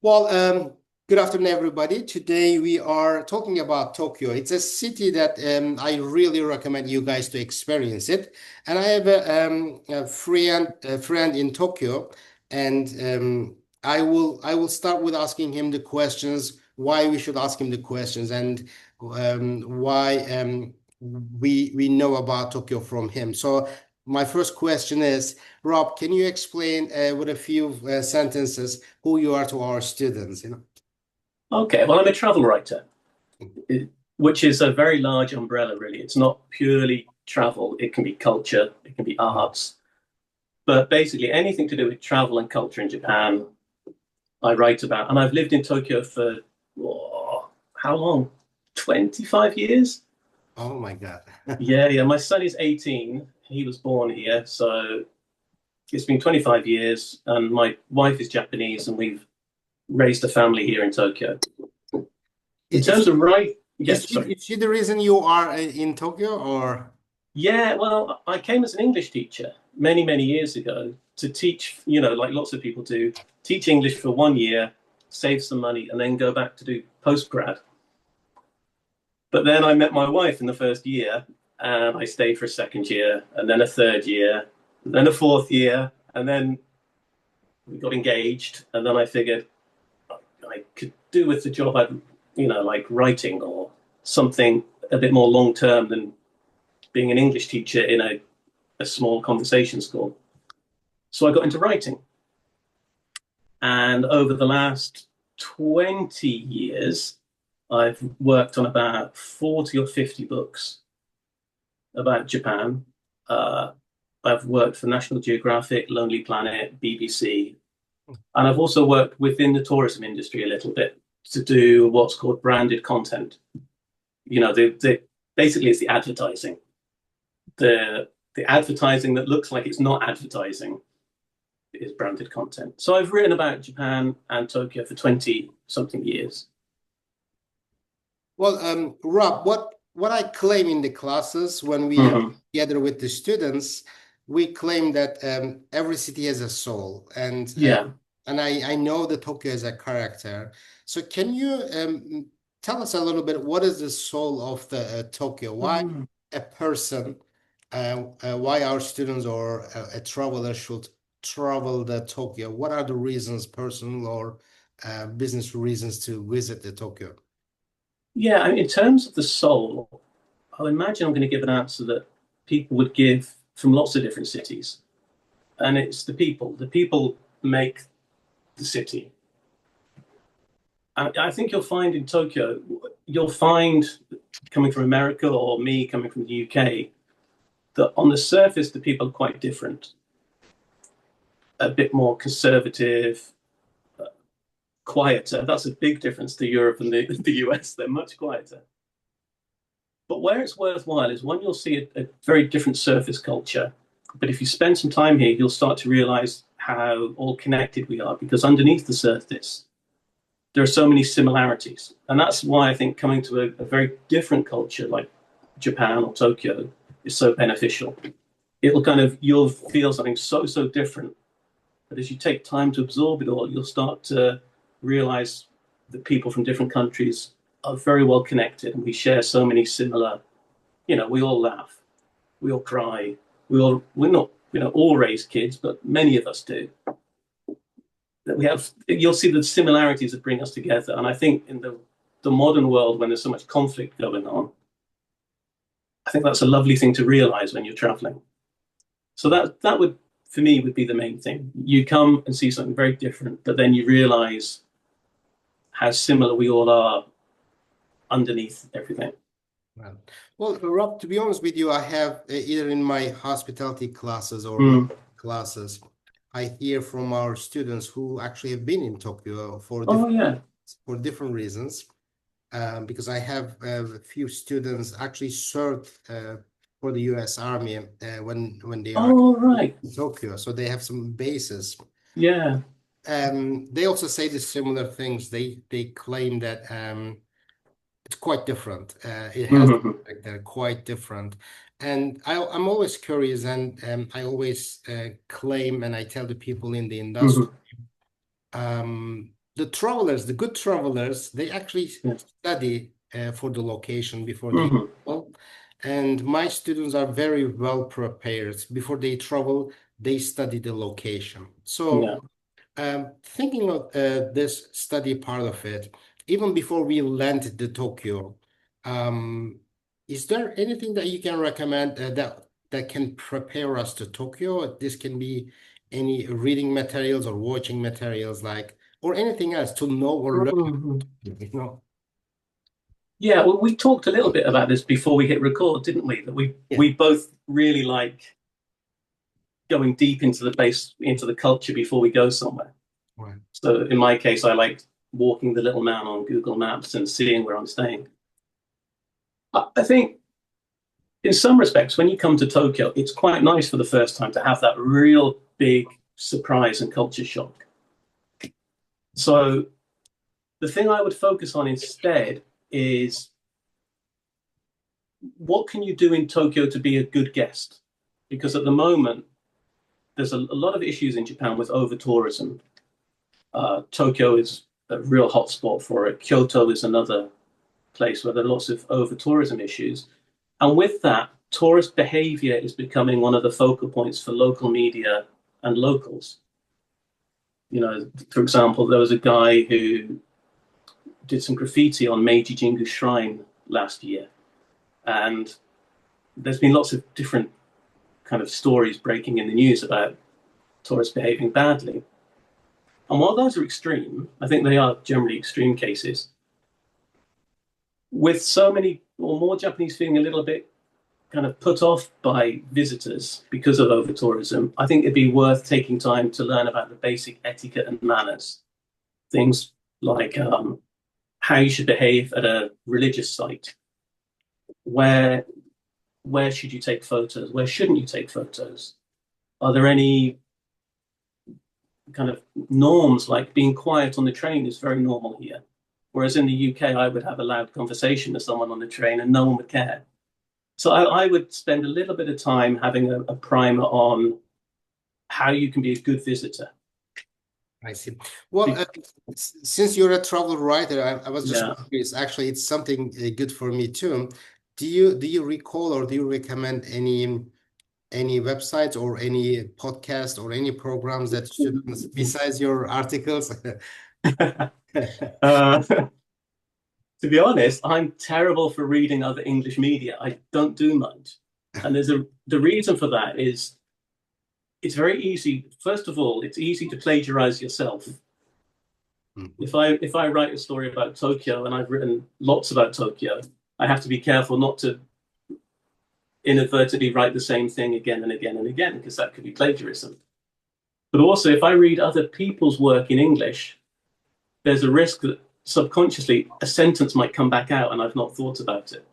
Well, good afternoon, everybody. Today we are talking about Tokyo. It's a city that I really recommend you guys to experience it. And I have a friend in Tokyo, and I will start with asking him the questions, why we should ask him the questions, and why we know about Tokyo from him. So my first question is, Rob, can you explain with a few sentences who you are to our students, Okay, well, I'm a travel writer, which is a very large umbrella, really. It's not purely travel, it can be culture, it can be arts, but basically anything to do with travel and culture in Japan, I write about. And I've lived in Tokyo for how long? 25 years? Oh my God. Yeah. My son is 18. He was born here. So it's been 25 years. And my wife is Japanese, and we've raised a family here in Tokyo. In Is terms she, of right, is yeah, she, sorry. is she the reason you are in Tokyo, or? Yeah, well, I came as an English teacher many, many years ago to teach, like lots of people do, teach English for 1 year, save some money, and then go back to do postgrad. But then I met my wife in the first year, and I stayed for a second year, and then a third year, and then a fourth year, and then we got engaged. And then I figured I could do with the job I'd, like writing or something a bit more long term than being an English teacher in a small conversation school. So I got into writing. And over the last 20 years, I've worked on about 40 or 50 books about Japan. Uh, I've worked for National Geographic, Lonely Planet, BBC, and I've also worked within the tourism industry a little bit to do what's called branded content. Basically it's the advertising, the advertising that looks like it's not advertising is branded content. So I've written about Japan and Tokyo for 20 something years. Well, Rob, what I claim in the classes when we are Mm-hmm. together with the students, we claim that every city has a soul, and Yeah. I know that Tokyo has a character. So can you tell us a little bit what is the soul of the Tokyo? Why Mm. a person, why our students or a traveler should travel the Tokyo? What are the reasons, personal or business reasons to visit the Tokyo? Yeah, I mean, in terms of the soul, I imagine I'm going to give an answer that people would give from lots of different cities. And it's the people. The people make the city. I think you'll find in Tokyo, you'll find coming from America or me coming from the UK, that on the surface, the people are quite different, a bit more conservative, quieter. That's a big difference to Europe and the US. They're much quieter. But where it's worthwhile is when you'll see a very different surface culture. But if you spend some time here, you'll start to realize how all connected we are, because underneath the surface, there are so many similarities. And that's why I think coming to a very different culture like Japan or Tokyo is so beneficial. You'll feel something so different. But as you take time to absorb it all, you'll start to realize that people from different countries are very well connected, and we share so many similar, we all laugh, we all cry, we're not, all raise kids, but many of us do. That we have, you'll see the similarities that bring us together. And I think in the modern world, when there's so much conflict going on, I think that's a lovely thing to realize when you're traveling. So that would, for me, would be the main thing. You come and see something very different, but then you realize how similar we all are underneath everything. Well, Rob, to be honest with you, I have either in my hospitality classes or Mm. classes, I hear from our students who actually have been in Tokyo Oh yeah. for different reasons. Because I have a few students actually served for the U.S. Army when they are Oh right. in Tokyo, so they have some bases. Yeah. They also say the similar things. They claim that it's quite different. It has Mm-hmm. like they're quite different, and I'm always curious, and I always claim, and I tell the people in the industry, Mm-hmm. um, the travelers, the good travelers, they actually Yeah. study for the location before they Mhm. travel. And my students are very well prepared. Before they travel, they study the location. So Yeah. thinking of this study part of it, even before we landed to Tokyo, is there anything that you can recommend that can prepare us to Tokyo? This can be any reading materials or watching materials, like, or anything else to know or learn, Mhm. you know? Yeah, well, we talked a little bit about this before we hit record, didn't we? That we Yeah, we both really like going deep into the culture before we go somewhere. right. So in my case, I like walking the little man on Google Maps and seeing where I'm staying. I think in some respects, when you come to Tokyo, it's quite nice for the first time to have that real big surprise and culture shock. So the thing I would focus on instead is what can you do in Tokyo to be a good guest? Because at the moment, there's a lot of issues in Japan with over tourism. Tokyo is a real hotspot for it. Kyoto is another place where there are lots of over tourism issues. And with that, tourist behavior is becoming one of the focal points for local media and locals. You know, for example, there was a guy who did some graffiti on Meiji Jingu Shrine last year. And there's been lots of different kind of stories breaking in the news about tourists behaving badly. And while those are extreme, I think they are generally extreme cases. With so many or more Japanese feeling a little bit kind of put off by visitors because of over tourism, I think it'd be worth taking time to learn about the basic etiquette and manners. Things like how you should behave at a religious site. Where where should you take photos? Where shouldn't you take photos? Are there any kind of norms, like being quiet on the train is very normal here? Whereas in the UK, I would have a loud conversation with someone on the train and no one would care. So I would spend a little bit of time having a primer on how you can be a good visitor. I see. Well, since you're a travel writer, I was just Yeah. curious. Actually, it's something good for me too. Do you recall or do you recommend any websites or any podcast or any programs that students, besides your articles? uh, to be honest, I'm terrible for reading other English media. I don't do much. And the reason for that is it's very easy. First of all, it's easy to plagiarize yourself. If I write a story about Tokyo and I've written lots about Tokyo, I have to be careful not to inadvertently write the same thing again and again and again, because that could be plagiarism. But also, if I read other people's work in English, there's a risk that subconsciously a sentence might come back out and I've not thought about it.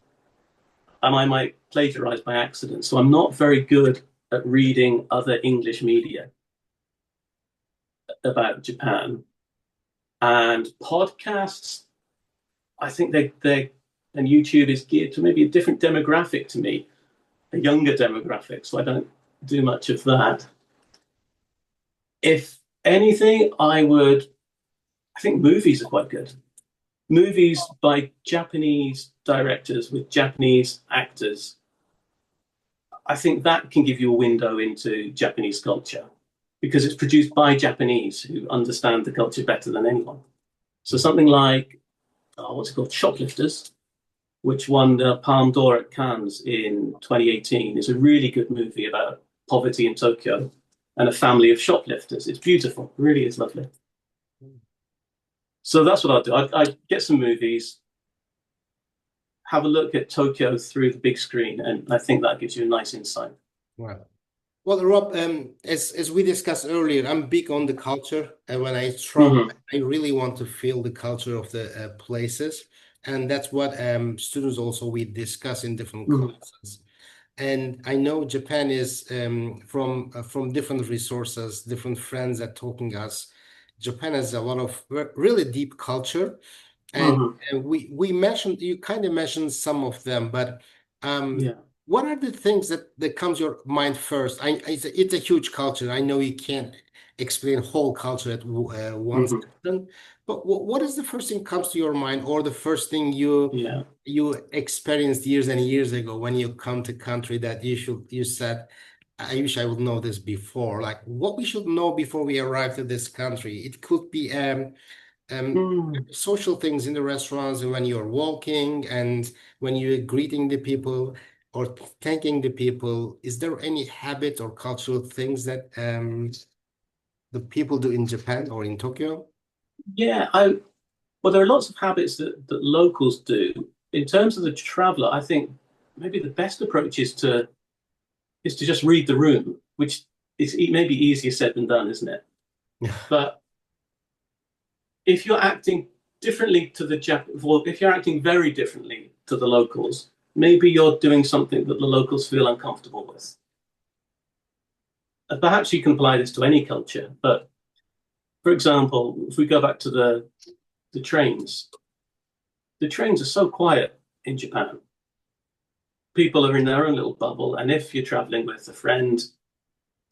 And I might plagiarize by accident. So I'm not very good at reading other English media about Japan. And podcasts, I think they and YouTube is geared to maybe a different demographic to me, a younger demographic. So I don't do much of that. If anything, I think movies are quite good. Movies by Japanese directors with Japanese actors, I think that can give you a window into Japanese culture because it's produced by Japanese who understand the culture better than anyone. So something like, what's it called? Shoplifters, which won the Palme d'Or at Cannes in 2018, is a really good movie about poverty in Tokyo and a family of shoplifters. It's beautiful, it really is lovely. So that's what I'll do. I get some movies, have a look at Tokyo through the big screen, and I think that gives you a nice insight. Wow. Well, Rob, as we discussed earlier, I'm big on the culture, and when I travel, Mm-hmm. I really want to feel the culture of the places, and that's what students also we discuss in different Mm-hmm. classes. And I know Japan is from different resources, different friends that talking us. Japan has a lot of really deep culture, and Mm-hmm. we mentioned, you kind of mentioned some of them, but Yeah. what are the things that comes your mind first? It's a huge culture. I know you can't explain whole culture at one Hmm. session, but what is the first thing comes to your mind, or the first thing you Yeah. you experienced years and years ago when you come to country that you said, I wish I would know this before. Like what we should know before we arrive to this country. It could be um, Mm. social things in the restaurants and when you're walking and when you're greeting the people or thanking the people. Is there any habit or cultural things that the people do in Japan or in Tokyo? Yeah, well, there are lots of habits that locals do. In terms of the traveler, I think maybe the best approach is to just read the room, which is maybe easier said than done, isn't it? But if you're acting differently to well, if you're acting very differently to the locals, maybe you're doing something that the locals feel uncomfortable with. And perhaps you can apply this to any culture, but for example, if we go back to the trains, the trains are so quiet in Japan. People are in their own little bubble, and if you're traveling with a friend,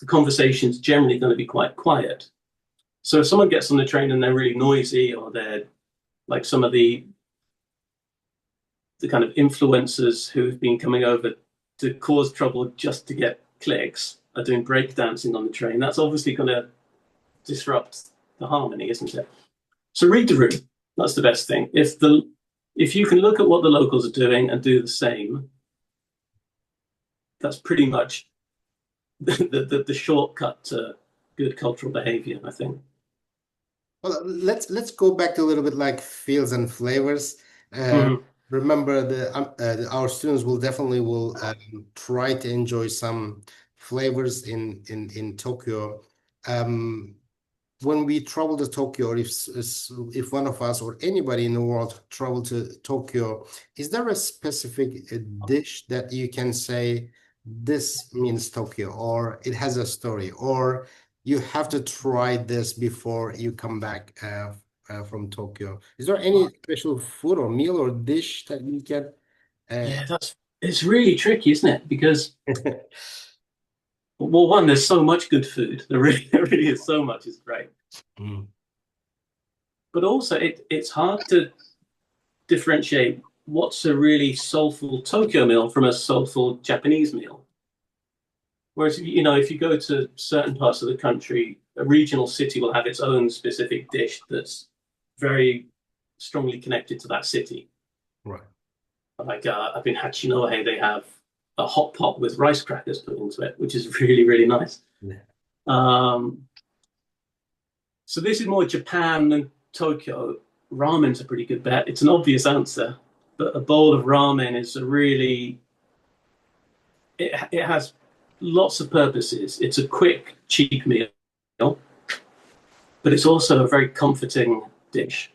the conversation's generally going to be quite quiet. So if someone gets on the train and they're really noisy, or they're like some of the kind of influencers who've been coming over to cause trouble just to get clicks, are doing breakdancing on the train, that's obviously going to disrupt the harmony, isn't it? So read the room. That's the best thing. If you can look at what the locals are doing and do the same, that's pretty much the shortcut to good cultural behavior, I think. Well, let's go back to a little bit like feels and flavors. Uh, Mm-hmm. Remember our students will definitely will try to enjoy some flavors in Tokyo. Um, when we travel to Tokyo, or if one of us or anybody in the world travel to Tokyo, is there a specific dish that you can say this means Tokyo, or it has a story, or you have to try this before you come back from Tokyo? Is there any special food or meal or dish that you can? Uh, Yeah, that's it's really tricky, isn't it? Because well, one, there's so much good food. There really is so much. It's great, Mm. but also it's hard to differentiate what's a really soulful Tokyo meal from a soulful Japanese meal. Whereas, if you go to certain parts of the country, a regional city will have its own specific dish that's very strongly connected to that city. Right. Like up in Hachinohe, they have a hot pot with rice crackers put into it, which is really, really nice. Yeah. Um, so this is more Japan than Tokyo. Ramen's a pretty good bet. It's an obvious answer, but a bowl of ramen is a really it has lots of purposes. It's a quick, cheap meal, but it's also a very comforting dish.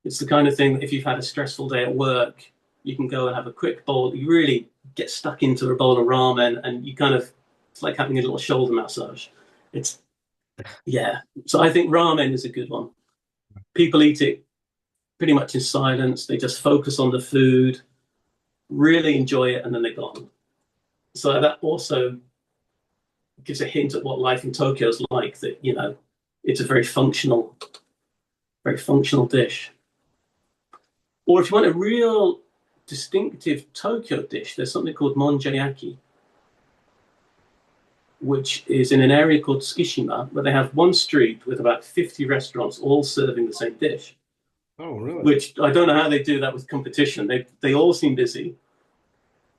It's the kind of thing that if you've had a stressful day at work, you can go and have a quick bowl. You really get stuck into a bowl of ramen, and it's like having a little shoulder massage. It's yeah. So I think ramen is a good one. People eat it pretty much in silence. They just focus on the food, really enjoy it, and then they're gone. So that also gives a hint at what life in Tokyo is like. That it's a very functional dish. Or if you want a real distinctive Tokyo dish, there's something called monjayaki, which is in an area called Tsukishima, where they have one street with about 50 restaurants all serving the same dish. Oh, really? Which I don't know how they do that with competition. They all seem busy,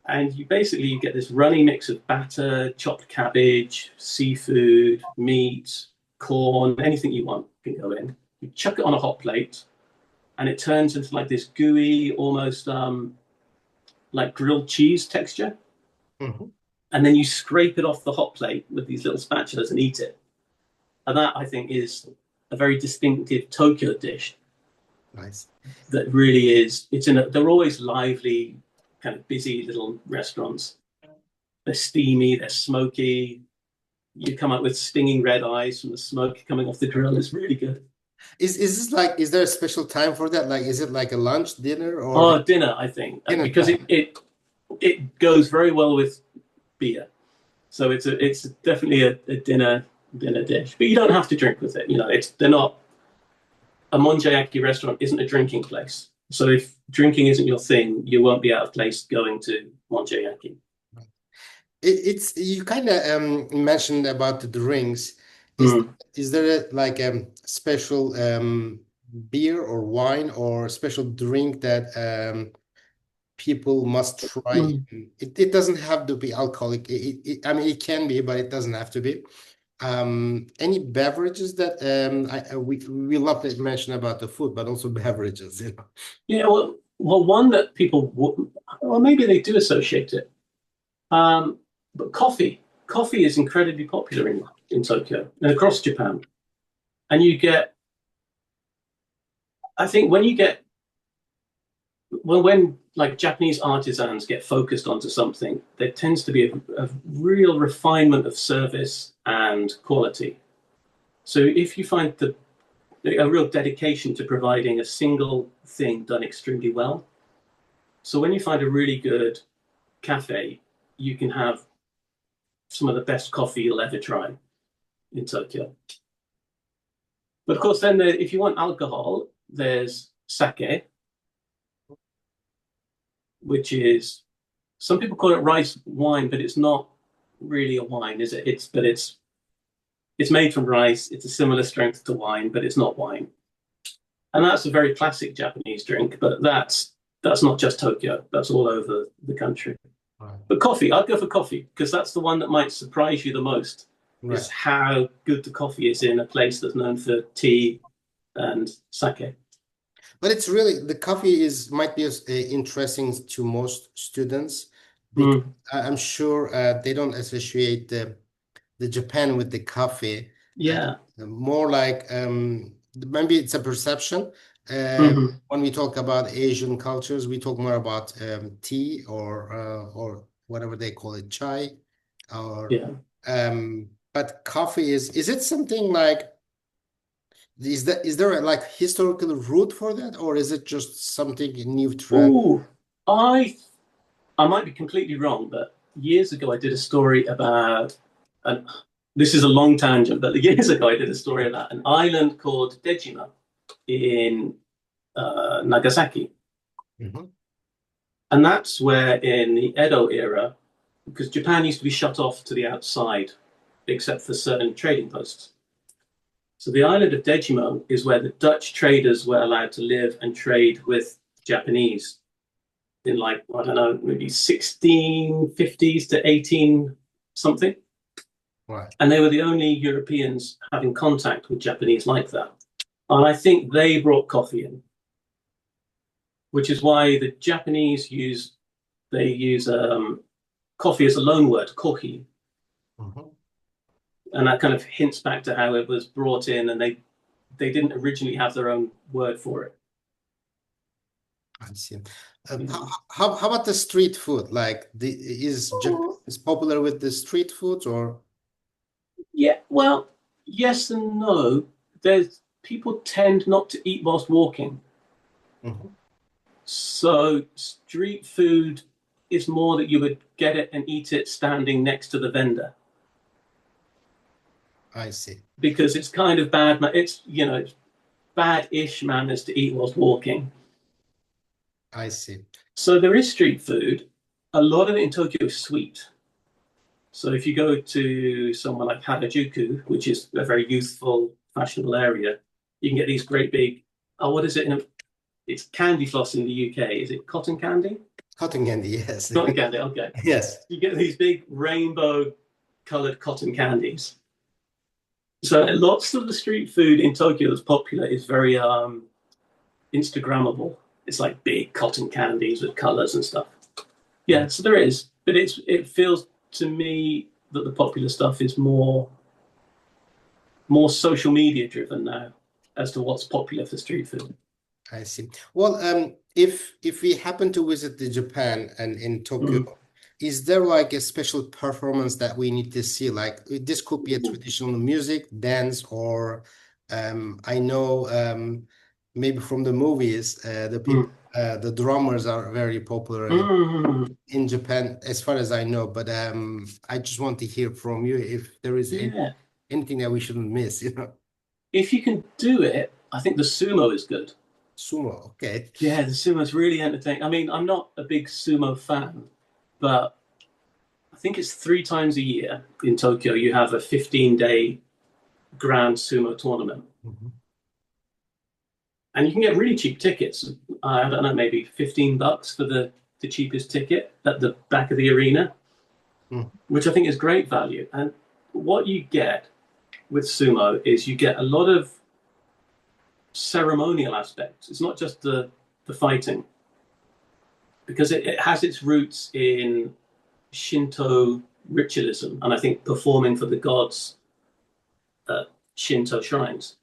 and you get this runny mix of batter, chopped cabbage, seafood, meat, corn, anything you want can go in. You chuck it on a hot plate, and it turns into like this gooey, almost like grilled cheese texture. Mhm. And then you scrape it off the hot plate with these little spatulas and eat it. And that I think is a very distinctive Tokyo dish Nice. that really is. They're always lively, kind of busy little restaurants. They're steamy, they're smoky. You come up with stinging red eyes from the smoke coming off the grill. It's really good. Is there a special time for that? Like, is it like a lunch, dinner, or Oh, dinner, I think, dinner because time? it goes very well with beer. So it's definitely a dinner dish, but you don't have to drink with it. They're not a Monjayaki restaurant isn't a drinking place. So if drinking isn't your thing, you won't be out of place going to Monjayaki. It's you kind of mentioned about the drinks. Is Mm. is there like a special beer or wine or special drink that people must try? Mm. It doesn't have to be alcoholic. I mean, it can be, but it doesn't have to be. Any beverages that we love to mention about the food, but also beverages, you know. Yeah, well, one that people, well, maybe they do associate it. But coffee is incredibly popular in Tokyo and across Japan. And I think when like Japanese artisans get focused onto something, there tends to be a real refinement of service and quality. So if you find a real dedication to providing a single thing done extremely well, so when you find a really good cafe, you can have some of the best coffee you'll ever try in Tokyo. But of course, then if you want alcohol, there's sake, which is some people call it rice wine, but it's not really a wine, is it? It's made from rice. It's a similar strength to wine, but it's not wine. And that's a very classic Japanese drink, but that's not just Tokyo. That's all over the country. Right. But coffee, I'd go for coffee because that's the one that might surprise you the most. Right. Is how good the coffee is in a place that's known for tea and sake. But it's really the coffee might be interesting to most students because Mm. I'm sure they don't associate the Japan with the coffee. Yeah. More like maybe it's a perception. Mm-hmm. When we talk about Asian cultures, we talk more about tea or whatever they call it, chai, or Yeah. but coffee is it something like is there a like historical root for that, or is it just something new trend? Ooh, I might be completely wrong, but years ago I did a story about, and this is a long tangent, but years ago I did a story about an island called Dejima in Nagasaki. Mm-hmm. And that's where in the Edo era, because Japan used to be shut off to the outside, except for certain trading posts. So the island of Dejima is where the Dutch traders were allowed to live and trade with Japanese in like, I don't know, maybe 1650s to 18 something. Right. And they were the only Europeans having contact with Japanese like that. And I think they brought coffee in, which is why the Japanese use coffee as a loan word, kohi. Mm-hmm. And that kind of hints back to how it was brought in, and they didn't originally have their own word for it. I see. How about the street food? Like is Japan is popular with the street foods or? Yeah, well, yes and no. There's people tend not to eat whilst walking. Mhm. So street food is more that you would get it and eat it standing next to the vendor I see. because it's kind of bad. It's it's bad-ish manners to eat whilst walking. I see. So there is street food. A lot of it in Tokyo is sweet. So if you go to somewhere like Harajuku, which is a very youthful, fashionable area, you can get these great big, oh, what is it? It's candy floss in the UK. Is it cotton candy? Cotton candy, yes. Cotton candy, okay. Yes. You get these big rainbow colored cotton candies. So lots of the street food in Tokyo that's popular is very Instagrammable. It's like big cotton candies with colors and stuff. Yeah, so there is, but it feels to me that the popular stuff is more social media driven now as to what's popular for street food. I see. Well, if we happen to visit the Japan and in Tokyo, is there like a special performance that we need to see? Like this could be a traditional music, dance, or I know maybe from the movies, the people The drummers are very popular Mm, in Japan, as far as I know. But I just want to hear from you if there is yeah. anything that we shouldn't miss, you know. If you can do it, I think the sumo is good. Sumo, okay. Yeah, the sumo's really entertaining. I mean, I'm not a big sumo fan, but I think it's 3 times a year in Tokyo you have a 15-day grand sumo tournament. Mhm. And you can get really cheap tickets. I don't know, maybe $15 for the cheapest ticket at the back of the arena, Mm. which I think is great value. And what you get with sumo is you get a lot of ceremonial aspects. It's not just the fighting, because it has its roots in Shinto ritualism, and I think performing for the gods at Shinto shrines.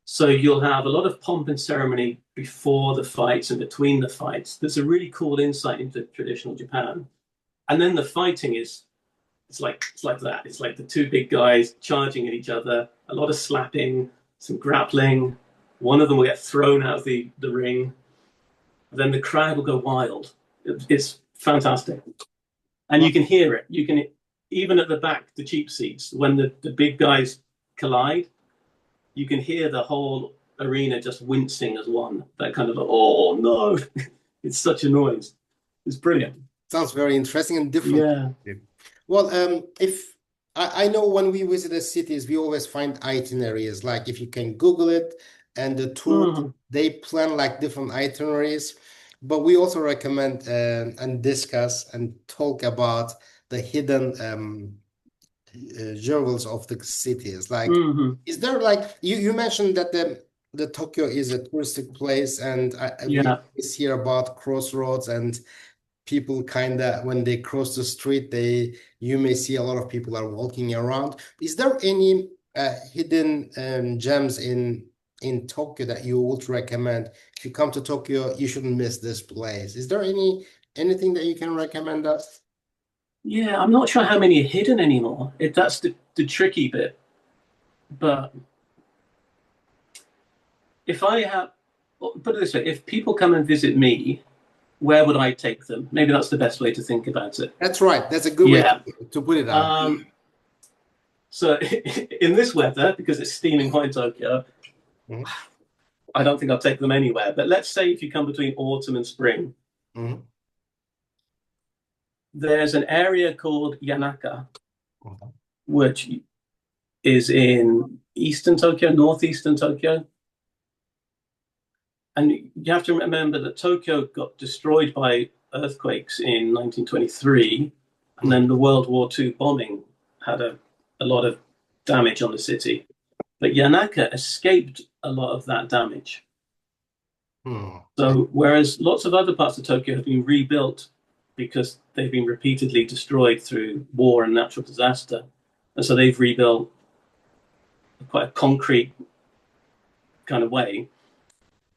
So you'll have a lot of pomp and ceremony before the fights and between the fights. There's a really cool insight into traditional Japan. And then the fighting is it's like that. It's like the two big guys charging at each other, a lot of slapping, some grappling. One of them will get thrown out of the ring. Then the crowd will go wild. It's fantastic. And Well, you can hear it. You can even at the back, the cheap seats, when the big guys collide, you can hear the whole arena just wincing as one. That kind of oh no, it's such a noise. It's brilliant. sounds very interesting and different. Yeah. Well, if I know when we visit the cities, we always find itineraries. Like if you can Google it, and the tour Mm, they plan like different itineraries. But we also recommend and discuss and talk about the hidden jewels of the cities. Like, hmm. is there like you mentioned that the Tokyo is a touristic place, and we Yeah. always hear about crossroads and people kind of when they cross the street they you may see a lot of people are walking around. Is there any hidden gems in Tokyo that you would recommend? If you come to Tokyo, you shouldn't miss this place. Is there anything that you can recommend us? Yeah, I'm not sure how many are hidden anymore. If that's the tricky bit. But if I have, well, put it this way, if people come and visit me, where would I take them? Maybe that's the best way to think about it. That's right, that's a good way Yeah. to put it out. So in this weather, because it's steaming hot in Tokyo, Mhm, I don't think I'll take them anywhere. But let's say if you come between autumn and spring, mhm, there's an area called Yanaka, mhm. which is in eastern Tokyo, northeastern Tokyo. And you have to remember that Tokyo got destroyed by earthquakes in 1923, and then the World War II bombing had a lot of damage on the city. But Yanaka escaped a lot of that damage. Hmm. So, whereas lots of other parts of Tokyo have been rebuilt because they've been repeatedly destroyed through war and natural disaster, and so they've rebuilt quite a concrete kind of way.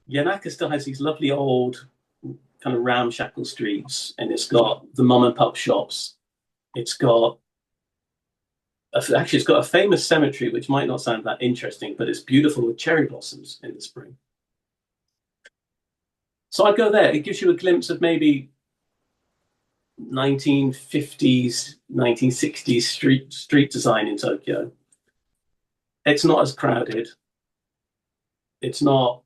Yanaka still has these lovely old kind of ramshackle streets, and it's got the mom and pop shops. It's got actually it's got a famous cemetery, which might not sound that interesting, but it's beautiful with cherry blossoms in the spring. So I'd go there. It gives you a glimpse of maybe 1950s, 1960s street design in Tokyo. It's not as crowded. It's not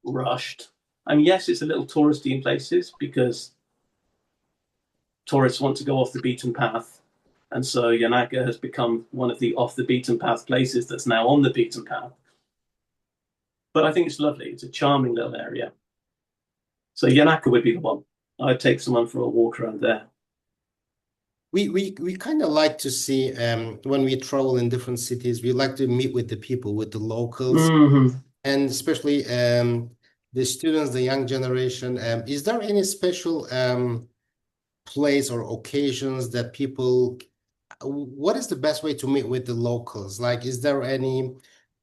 rushed. And yes, it's a little touristy in places because tourists want to go off the beaten path. And so Yanaka has become one of the off the beaten path places that's now on the beaten path. But I think it's lovely. It's a charming little area. So Yanaka would be the one. I'd take someone for a walk around there. We kind of like to see when we travel in different cities, we like to meet with the people, with the locals, Mm-hmm. and especially the students, the young generation. Is there any special place or occasions that people, what is the best way to meet with the locals? Like, is there any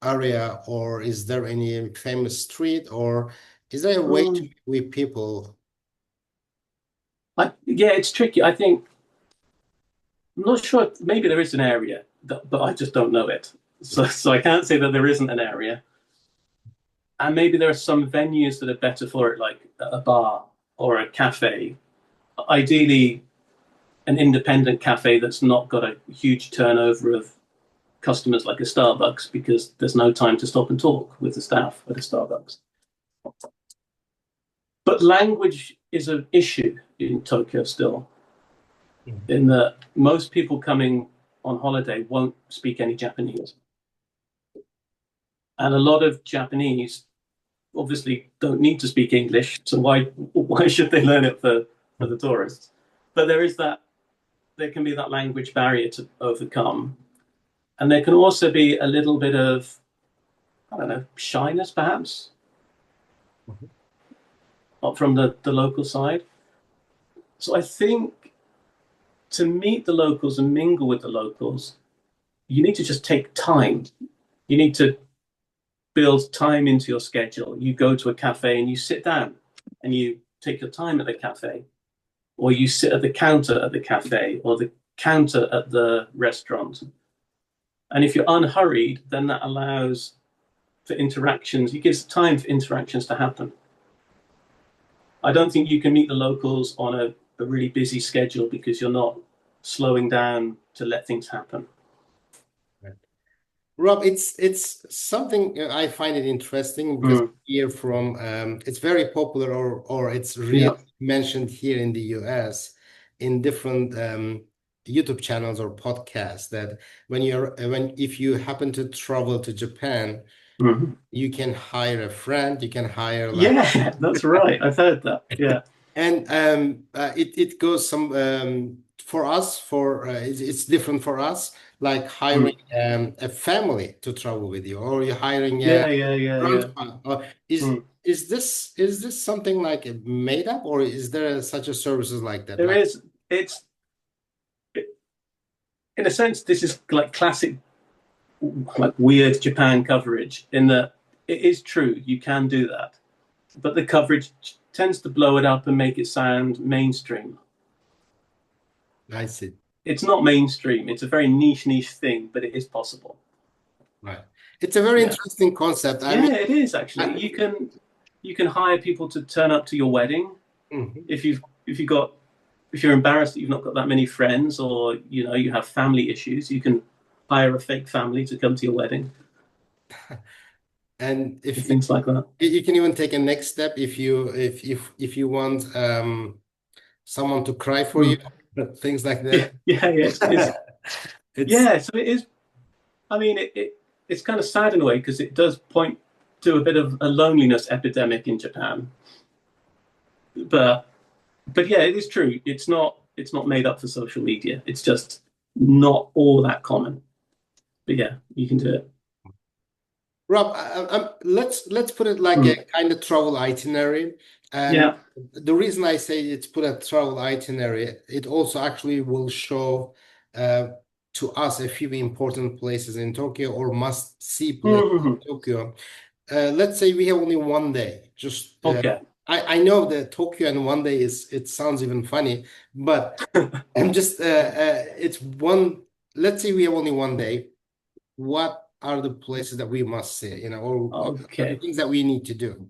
area or is there any famous street or is there a way to Mm. meet with people? Yeah, it's tricky. I'm not sure. Maybe there is an area, but I just don't know it. So I can't say that there isn't an area. And maybe there are some venues that are better for it, like a bar or a cafe. Ideally, an independent cafe that's not got a huge turnover of customers like a Starbucks, because there's no time to stop and talk with the staff at a Starbucks. But language is an issue in Tokyo still, in that most people coming on holiday won't speak any Japanese. And a lot of Japanese obviously don't need to speak English, so why should they learn it for the tourists? But there can be that language barrier to overcome. And there can also be a little bit of, I don't know, shyness perhaps from the local side. So I think to meet the locals and mingle with the locals, you need to just take time. You need to build time into your schedule. You go to a cafe and you sit down and you take your time at the cafe, or you sit at the counter at the cafe or the counter at the restaurant. And if you're unhurried, then that allows for interactions. It gives time for interactions to happen. I don't think you can meet the locals on a really busy schedule because you're not slowing down to let things happen. Rob, it's something I find it interesting because here from it's very popular or it's really mentioned here in the US in different YouTube channels or podcasts, that if you happen to travel to Japan, you can hire a friend, you can hire yeah, that's right. I've heard that. Yeah. And it goes some for us it's different for us, like hiring a family to travel with you, or you're hiring yeah. grandpa. Is this something like made up, or is there such a services like that? There is. In a sense, this is like classic, like weird Japan coverage, in that it is true, you can do that, but the coverage tends to blow it up and make it sound mainstream. I see. It's not mainstream. It's a very niche thing, but it is possible. Right. It's a very interesting concept. I mean, it is actually. You can hire people to turn up to your wedding. If you're embarrassed that you've not got that many friends, or you have family issues, you can hire a fake family to come to your wedding. And if things like that, you can even take a next step if you want someone to cry for you, things like that. So it is. I mean, it's kind of sad in a way, because it does point to a bit of a loneliness epidemic in Japan. But yeah, it is true. It's not made up for social media. It's just not all that common. But yeah, you can do it. Rob, let's put it like a kind of travel itinerary. And the reason I say it's put a travel itinerary, it also actually will show to us a few important places in Tokyo, or must-see places in Tokyo. Let's say we have only one day. Just okay. I know that Tokyo and one day it sounds even funny, but I'm just it's one. Let's say we have only one day. What are the places that we must see, or what are the things that we need to do,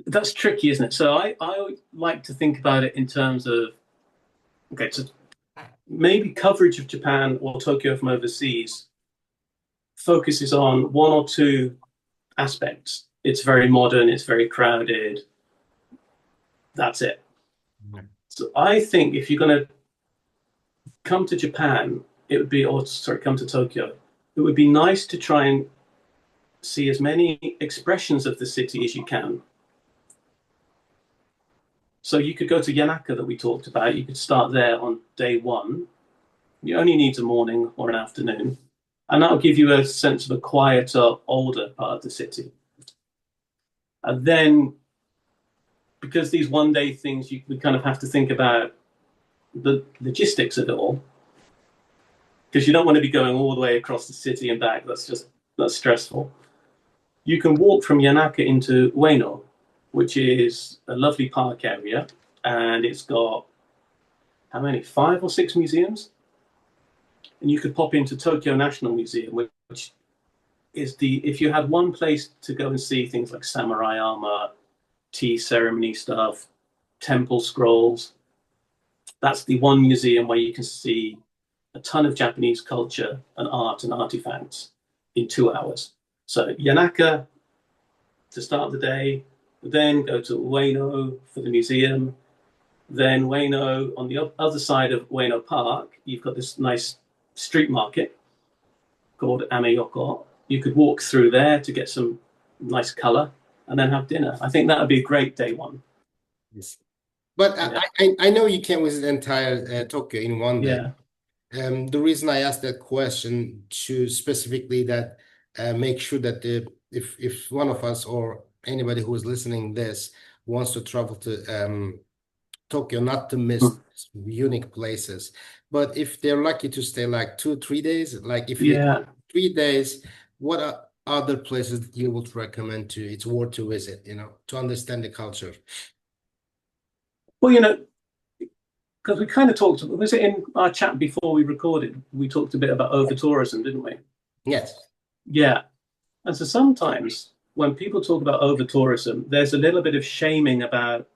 That's tricky, isn't it? So I like to think about it in terms of, so maybe coverage of Japan or Tokyo from overseas focuses on one or two aspects. It's very modern, it's very crowded. That's it. So I think if you're going to come to Japan, come to Tokyo, it would be nice to try and see as many expressions of the city as you can. So you could go to Yanaka that we talked about. You could start there on day one. You only need a morning or an afternoon, and that'll give you a sense of a quieter, older part of the city. And then, because these one-day things, we kind of have to think about the logistics of it all, because you don't want to be going all the way across the city and back. That's stressful. You can walk from Yanaka into Ueno, which is a lovely park area, and it's got how many? 5 or 6 museums. And you could pop into Tokyo National Museum, which is if you had one place to go and see things like samurai armor, tea ceremony stuff, temple scrolls, that's the one museum where you can see a ton of Japanese culture and art and artifacts in 2 hours. So Yanaka to start the day, then go to Ueno for the museum. Then Ueno, on the other side of Ueno Park, you've got this nice street market called Ameyoko. You could walk through there to get some nice color and then have dinner. I think that would be a great day one. Yes. But Yeah. I know you can't visit entire Tokyo in one day. Yeah. The reason I asked that question to specifically that make sure that if one of us or anybody who is listening this wants to travel to Tokyo, not to miss unique places, but if they're lucky to stay like 2, 3 days, like if you have Yeah. 3 days, what are other places that you would recommend to it's worth to visit, to understand the culture? Well, because we kind of talked, was it in our chat before we recorded? We talked a bit about over tourism, didn't we? Yes. Yeah. And so sometimes when people talk about over tourism, there's a little bit of shaming about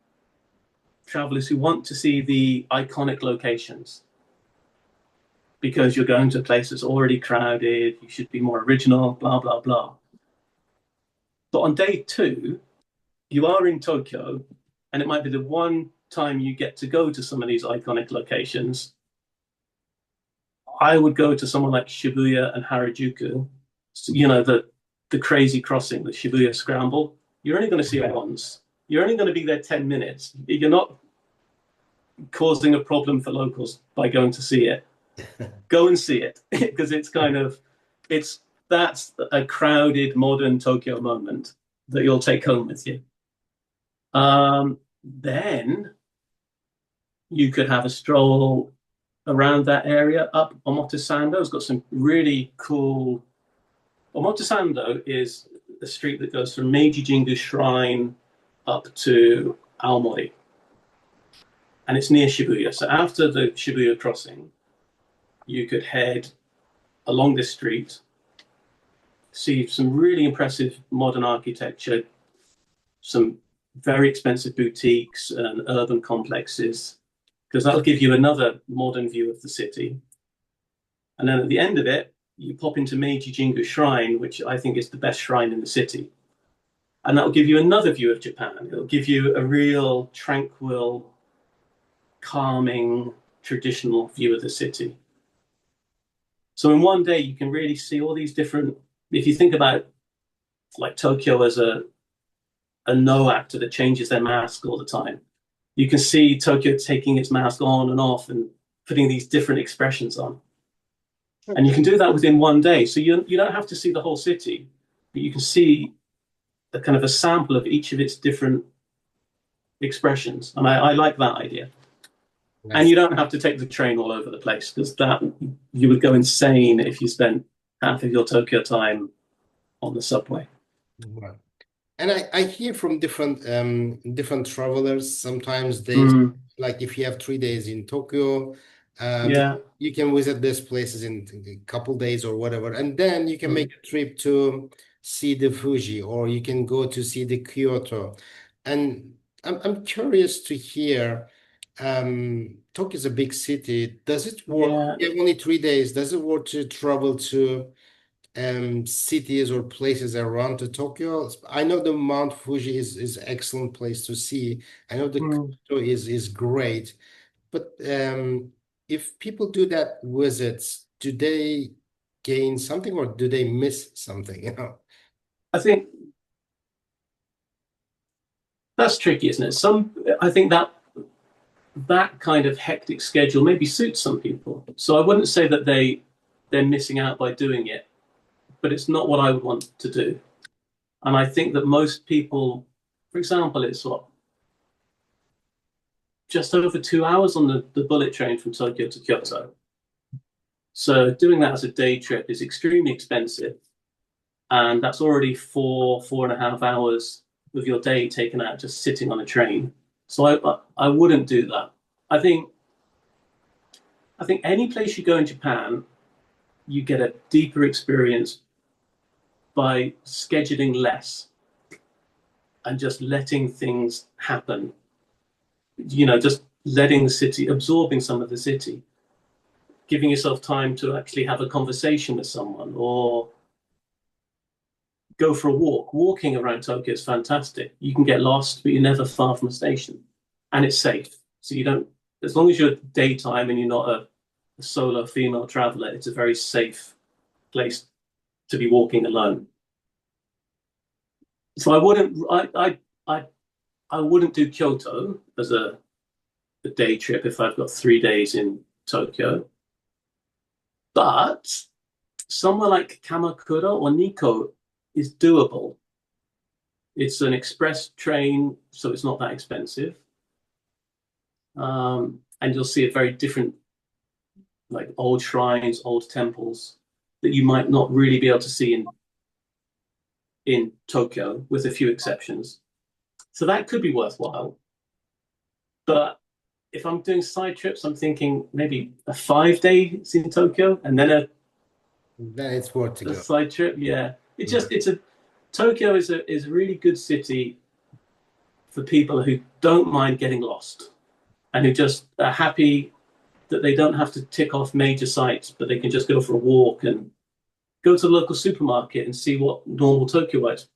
travelers who want to see the iconic locations because you're going to a place that's already crowded, you should be more original, blah, blah, blah. But on day 2, you are in Tokyo, and it might be the one time you get to go to some of these iconic locations. I would go to someone like Shibuya and Harajuku, the crazy crossing, the Shibuya Scramble. You're only going to see it once. You're only going to be there 10 minutes. You're not causing a problem for locals by going to see it. Go and see it because that's a crowded modern Tokyo moment that you'll take home with you. Then you could have a stroll around that area up Omotesando. It's got some really cool. Omotesando is a street that goes from Meiji Jingu Shrine up to Aomori. And it's near Shibuya. So after the Shibuya crossing, you could head along this street, see some really impressive modern architecture, some very expensive boutiques and urban complexes, because that'll give you another modern view of the city. And then at the end of it, you pop into Meiji Jingu Shrine, which I think is the best shrine in the city. And that'll give you another view of Japan. It'll give you a real tranquil, calming, traditional view of the city. So in one day, you can really see all these different, if you think about like Tokyo as a no actor that changes their mask all the time, you can see Tokyo taking its mask on and off and putting these different expressions on. And you can do that within one day. So you don't have to see the whole city, but you can see a kind of a sample of each of its different expressions. And I like that idea. Nice. And you don't have to take the train all over the place because you would go insane if you spent half of your Tokyo time on the subway. Right. And I hear from different travelers, sometimes they like if you have 3 days in Tokyo, you can visit these places in a couple days or whatever, and then you can make a trip to see the Fuji, or you can go to see the Kyoto. And I'm curious to hear, Tokyo is a big city. Does it work? You have only 3 days. Does it work to travel to cities or places around to Tokyo? I know the Mount Fuji is excellent place to see. I know the Kyoto is great, but if people do that visits, do they gain something or do they miss something? I think that's tricky, isn't it? I think that kind of hectic schedule maybe suits some people. So I wouldn't say that they're missing out by doing it, but it's not what I would want to do. And I think that most people, for example, it's just over 2 hours on the bullet train from Tokyo to Kyoto. So doing that as a day trip is extremely expensive. And that's already 4.5 hours of your day taken out just sitting on a train. So I wouldn't do that. I think any place you go in Japan, you get a deeper experience by scheduling less and just letting things happen. Just letting the city, absorbing some of the city, giving yourself time to actually have a conversation with someone or go for a walk. Walking around Tokyo is fantastic. You can get lost, but you're never far from a station, and it's safe. So you don't, as long as you're daytime and you're not a solo female traveler, it's a very safe place to be walking alone. So I wouldn't do Kyoto as a day trip if I've got 3 days in Tokyo. But somewhere like Kamakura or Nikko is doable. It's an express train, so it's not that expensive. And you'll see a very different, like old shrines, old temples that you might not really be able to see in Tokyo, with a few exceptions. So that could be worthwhile. But if I'm doing side trips, I'm thinking maybe a 5 days in Tokyo and then it's worth to a go. side trip. Yeah. Tokyo is a really good city for people who don't mind getting lost and who just are happy that they don't have to tick off major sites, but they can just go for a walk and go to the local supermarket and see what normal Tokyoites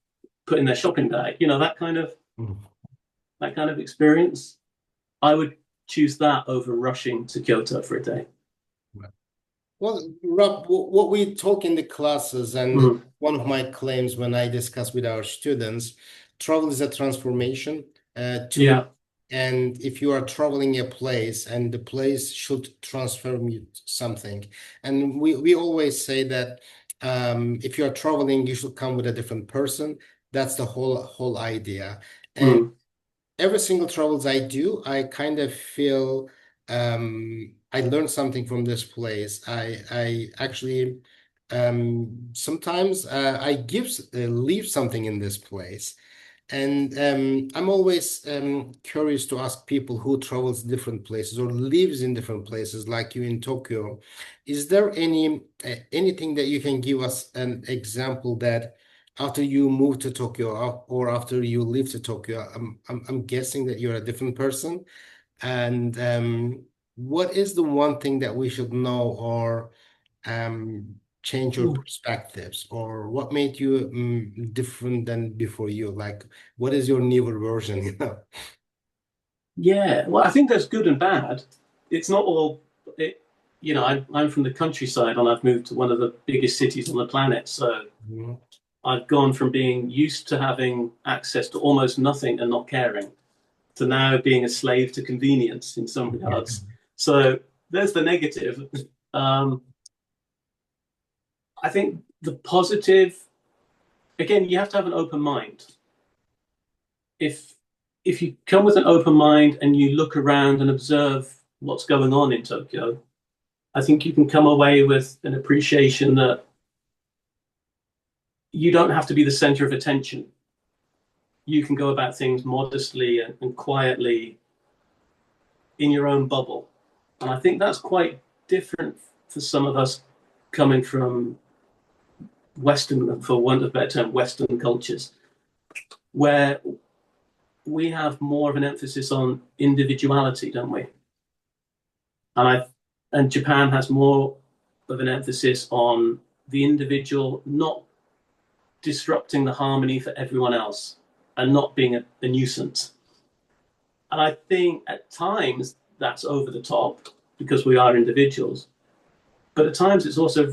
put in their shopping bag. That kind of experience. I would choose that over rushing to Kyoto for a day. Well, Rob, what we talk in the classes, and one of my claims when I discuss with our students, travel is a transformation. And if you are traveling a place, and the place should transform you something. And we always say that if you are traveling, you should come with a different person. That's the whole idea. And every single travels I do, I kind of feel I learned something from this place. I actually sometimes I leave something in this place. And I'm always curious to ask people who travels different places or lives in different places, like you in Tokyo. Is there anything that you can give us an example that after you move to Tokyo or after you leave to Tokyo, I'm guessing that you're a different person. And what is the one thing that we should know or change your perspectives, or what made you different than before you? Like, what is your newer version? Yeah, well, I think there's good and bad. It's not all. I'm from the countryside and I've moved to one of the biggest cities on the planet. So I've gone from being used to having access to almost nothing and not caring to now being a slave to convenience in some regards. So there's the negative. I think the positive, again, you have to have an open mind. If you come with an open mind and you look around and observe what's going on in Tokyo, I think you can come away with an appreciation that you don't have to be the center of attention. You can go about things modestly and quietly in your own bubble. And I think that's quite different for some of us coming from Western, for want of a better term, Western cultures, where we have more of an emphasis on individuality, don't we? And Japan has more of an emphasis on the individual not disrupting the harmony for everyone else and not being a nuisance. And I think at times that's over the top because we are individuals. But at times it's also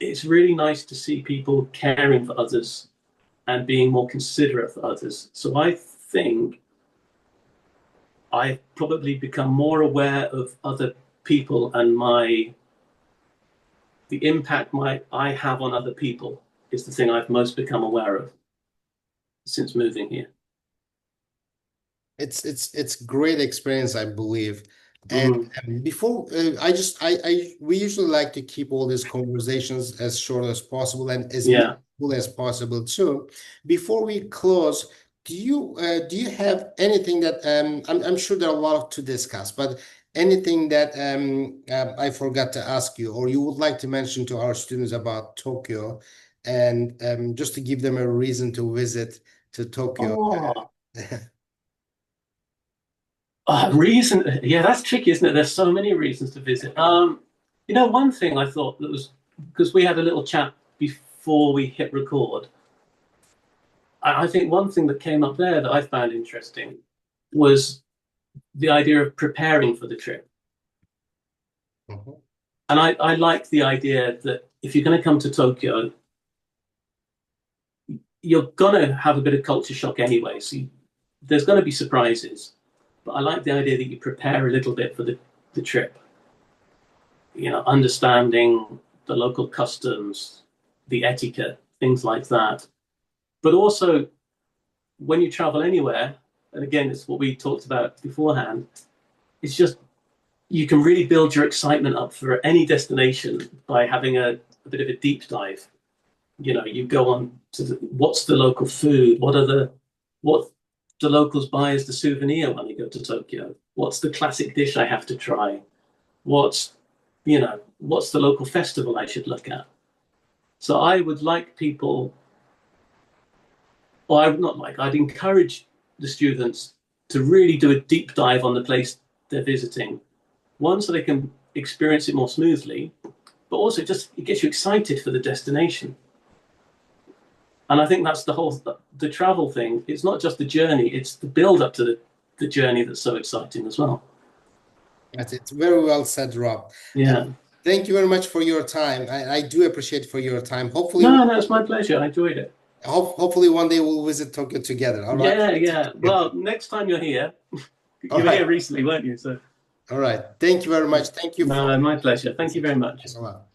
it's really nice to see people caring for others and being more considerate for others. So I think I've probably become more aware of other people and the impact I have on other people is the thing I've most become aware of since moving here. It's great experience, I believe. And before we usually like to keep all these conversations as short as possible and as meaningful as possible too. Before we close, do you have anything that I'm sure there are a lot to discuss, but anything that I forgot to ask you or you would like to mention to our students about Tokyo and just to give them a reason to visit to Tokyo. Oh, reason. Yeah, that's tricky, isn't it? There's so many reasons to visit. One thing I thought that was because we had a little chat before we hit record. I think one thing that came up there that I found interesting was the idea of preparing for the trip. Mhm. And I like the idea that if you're going to come to Tokyo, you're going to have a bit of culture shock anyway. So there's going to be surprises. But I like the idea that you prepare a little bit for the trip. Understanding the local customs, the etiquette, things like that. But also, when you travel anywhere, and again, it's what we talked about beforehand, it's just you can really build your excitement up for any destination by having a bit of a deep dive. You go on to what's the local food, what the locals buy as the souvenir when they go to Tokyo, what's the classic dish I have to try, what's the local festival I should look at. So I would like people, or I would not like, I'd encourage the students to really do a deep dive on the place they're visiting. One, so they can experience it more smoothly, but also it gets you excited for the destination. And I think that's the travel thing. It's not just the journey, it's the build up to the journey that's so exciting as well. It's very well said, Rob. Yeah. Thank you very much for your time. I do appreciate for your time. Hopefully, No, it's my pleasure. I enjoyed it. hopefully one day we'll visit Tokyo together. All right. Yeah. Well, next time you're here, you All were right. here recently, weren't you? So, All right. Thank you very much. Thank you no, my pleasure. Thank you very much. a lot.